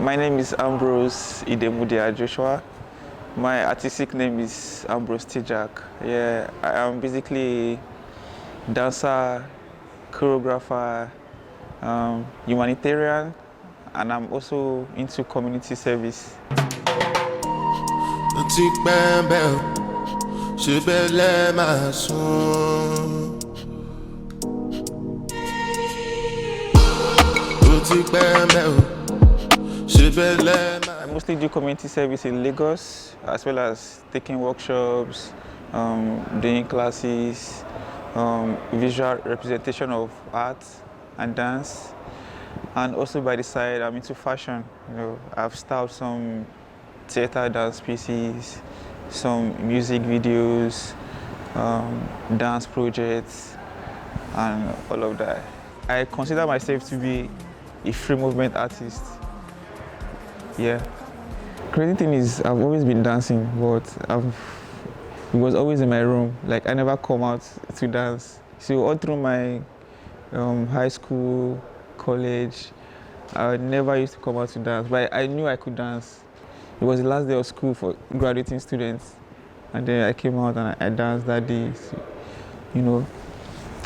My name is Ambrose Joshua. My artistic name is Ambrose Tjark. Yeah, I am basically a dancer, choreographer, humanitarian, and I'm also into community service. I mostly do community service in Lagos, as well as taking workshops, doing classes, visual representation of art and dance. And also by the side, I'm into fashion. I've styled some theater dance pieces, some music videos, dance projects, and all of that. I consider myself to be a free movement artist. Yeah. Crazy thing is, I've always been dancing, but it was always in my room. Like, I never come out to dance. So all through my high school, college, I never used to come out to dance, but I knew I could dance. It was the last day of school for graduating students, and then I came out and I danced that day.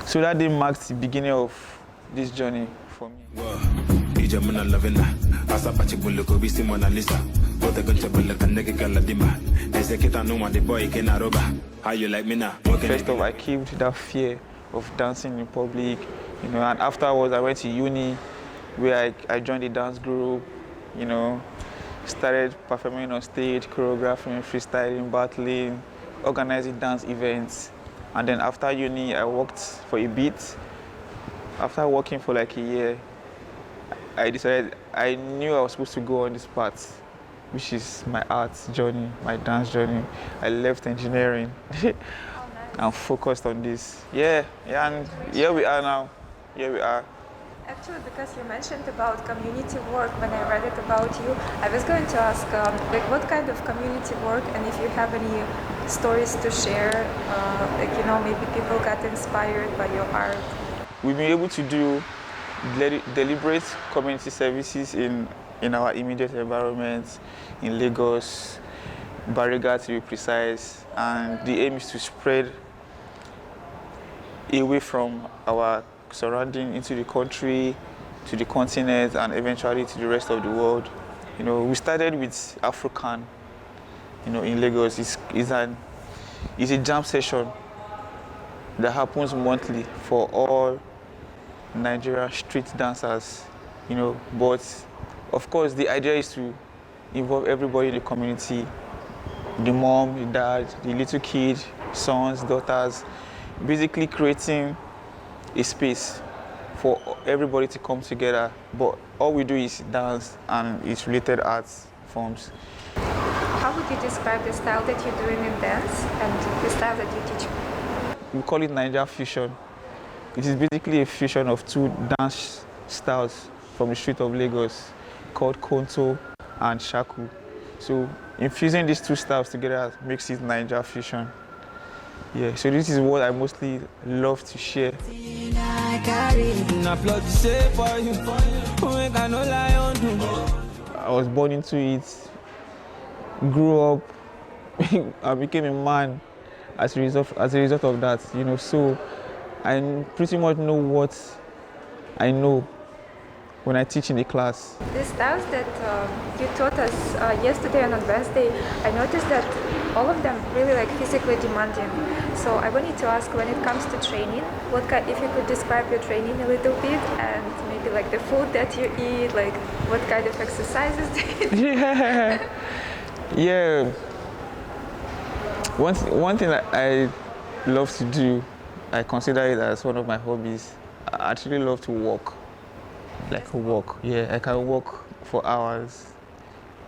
So that day marked the beginning of this journey for me. How you like me now? First off, I killed that fear of dancing in public, and afterwards I went to uni, where I joined a dance group, started performing on stage, choreographing, freestyling, battling, organizing dance events. And then after uni, I worked for a bit. After working for like a year, I decided I knew I was supposed to go on this path, which is my art journey, my dance journey. I left engineering and focused on this. Yeah, and here we are now. Here we are. Actually, because you mentioned about community work, when I read it about you, I was going to ask, what kind of community work, and if you have any stories to share, maybe people got inspired by your art. We've been able to do deliberate community services in our immediate environment, in Lagos, Bariga to be precise, and the aim is to spread away from our surrounding into the country, to the continent, and eventually to the rest of the world. We started with African, in Lagos. It's a jam session that happens monthly for all Nigerian street dancers, but of course the idea is to involve everybody in the community, the mom, the dad, the little kid, sons, daughters, basically creating a space for everybody to come together. But all we do is dance and its related arts forms. How would you describe the style that you're doing in dance and the style that you teach? We call it Nigerian fusion. It is basically a fusion of two dance styles from the street of Lagos called Konto and Shaku. So infusing these two styles together makes it Nigerian fusion. Yeah, so this is what I mostly love to share. I was born into it, grew up, I became a man as a result of that, so I pretty much know what I know when I teach in the class. The styles that you taught us yesterday and on Wednesday, I noticed that all of them really physically demanding. So I wanted to ask, when it comes to training, if you could describe your training a little bit, and maybe the food that you eat, what kind of exercises do you do? Yeah. One thing that I love to do, I consider it as one of my hobbies. I actually love to walk. Walk. Yeah, I can walk for hours.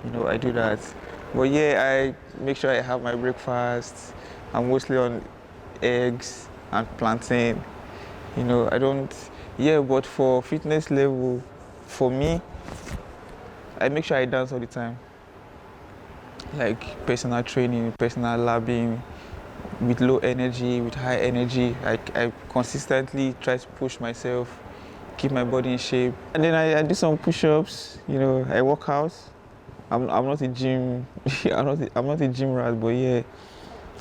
I do that. But yeah, I make sure I have my breakfast. I'm mostly on eggs and plantain. I don't. Yeah, but for fitness level, for me, I make sure I dance all the time. Like personal training, personal labbing, with low energy, with high energy. I consistently try to push myself, keep my body in shape. And then I do some push-ups, you know, I work out. I'm not a gym, I'm not a gym rat, but yeah,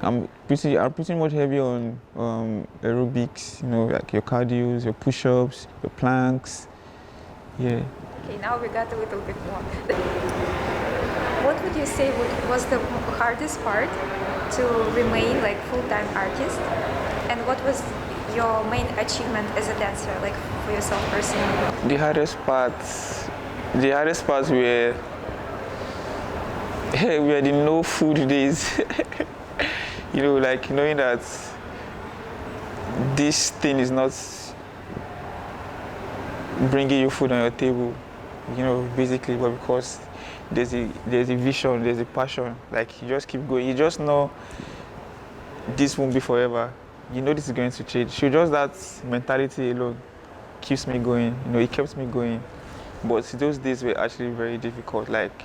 I'm pretty much heavy on aerobics, you know, like your cardios, your push-ups, your planks, yeah. Okay, now we got a little bit more. What would you say was the hardest part to remain like full-time artist? And what was your main achievement as a dancer, like for yourself personally? The hardest parts were were the no food days. You know, like knowing that this thing is not bringing you food on your table, you know, basically, but because there's a vision, there's a passion, like you just keep going. You just know this won't be forever. You know this is going to change. So just that mentality alone keeps me going. You know, it keeps me going. But those days were actually very difficult. Like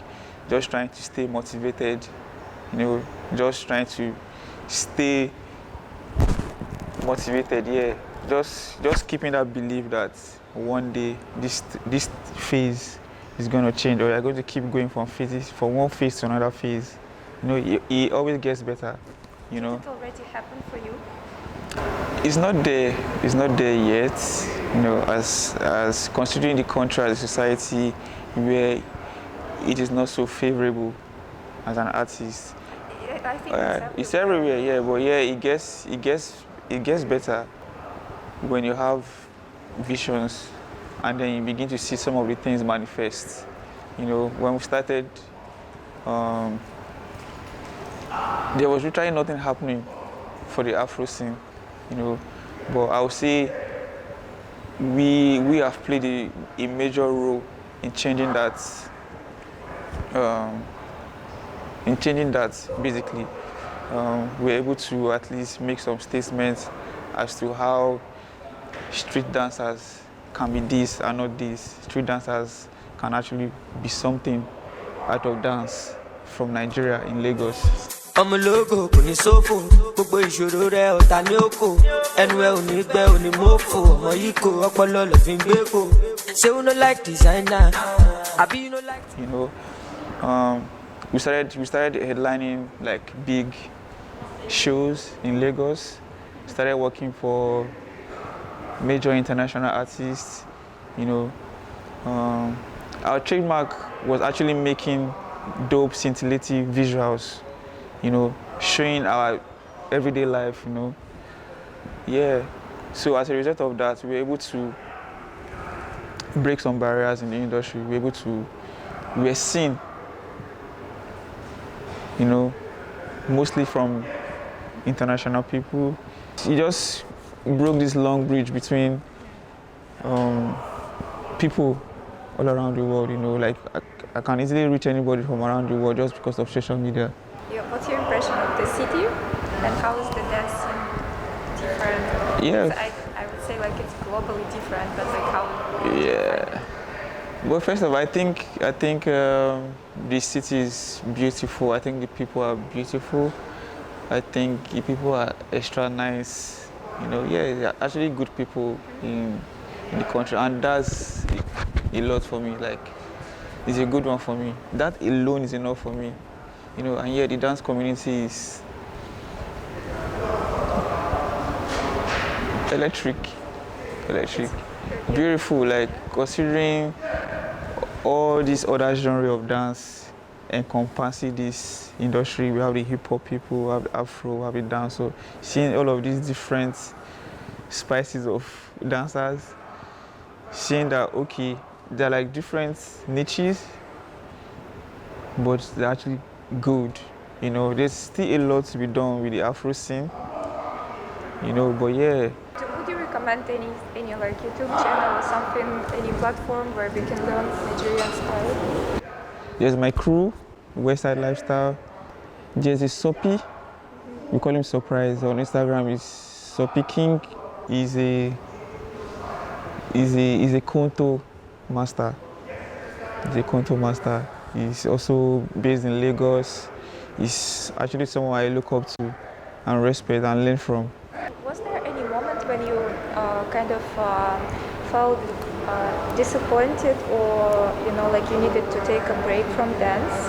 just trying to stay motivated. You know, just trying to stay motivated. Yeah, just keeping that belief that one day this phase is going to change, or you're going to keep going from one phase to another phase. You know, it always gets better. You know. Did it already happen for you? It's not there yet, you know, as considering the country as a society where it is not so favorable as an artist. Yeah, I think it's everywhere, yeah, but yeah, it gets better when you have visions and then you begin to see some of the things manifest. You know, when we started, there was literally nothing happening for the Afro scene. You know, but I would say we have played a major role in changing that. Basically, we're able to at least make some statements as to how street dancers can be this and not this. Street dancers can actually be something out of dance from Nigeria in Lagos. ọmọ ológo kò ní sófò gbogbo ìṣòro rẹ ọ̀tá ní òkò ẹnu ẹ ò ní gbẹ ò ní mọ́fò ọmọ yìí kò ọpọlọ lọ fi ń gbé kò ṣé you no like designer àbí you no like. You know, we started headlining like big shows in Lagos. Started working for major international artists. You know, our trademark was actually making dope, scintillating visuals. You know, showing our everyday life, you know. Yeah. So as a result of that, we were able to break some barriers in the industry. We were seen, you know, mostly from international people. It just broke this long bridge between people all around the world, you know. Like I can easily reach anybody from around the world just because of social media. Yeah, what's your impression of the city and how is the dance scene different? Yeah. I would say like it's globally different, but like how? Yeah. Well, first of all, I think the city is beautiful. I think the people are beautiful. I think the people are extra nice. You know, yeah, they're actually good people in the country, and that's a lot for me. Like, it's a good one for me. That alone is enough for me. You know, and yeah, the dance community is electric, beautiful. Like considering all these other genre of dance encompassing this industry, we have the hip hop people, we have the Afro, we have the dance. So seeing all of these different spices of dancers, seeing that okay, they're like different niches, but they're actually good. You know, there's still a lot to be done with the Afro scene. You know, but yeah. Would you recommend any like YouTube channel or something, any platform where we can learn Nigerian style? There's my crew, Westside Lifestyle. There's a Soppy. We call him Surprise. On Instagram is Soppy King. He's a Konto master. He's a Konto master. He's also based in Lagos. He's actually someone I look up to and respect and learn from. Was there any moment when you kind of felt disappointed, or like you needed to take a break from dance?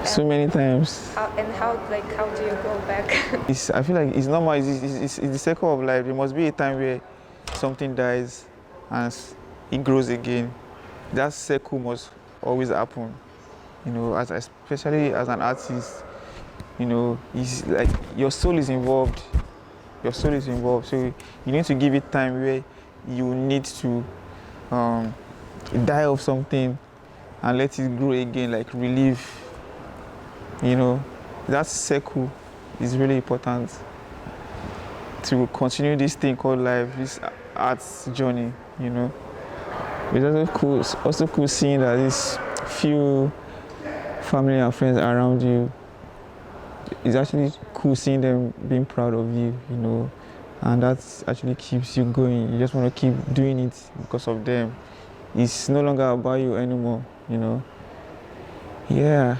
So many times. How do you go back? I feel like it's normal. It's the cycle of life. There must be a time where something dies and it grows again. That cycle must always happen. Especially as an artist, it's like your soul is involved. Your soul is involved. So you need to give it time where you need to die of something and let it grow again, like relief. That cycle is really important to continue this thing called life, this arts journey. It's also cool seeing that these few family and friends around you. It's actually cool seeing them being proud of you, and that actually keeps you going. You just want to keep doing it because of them. It's no longer about you anymore, Yeah.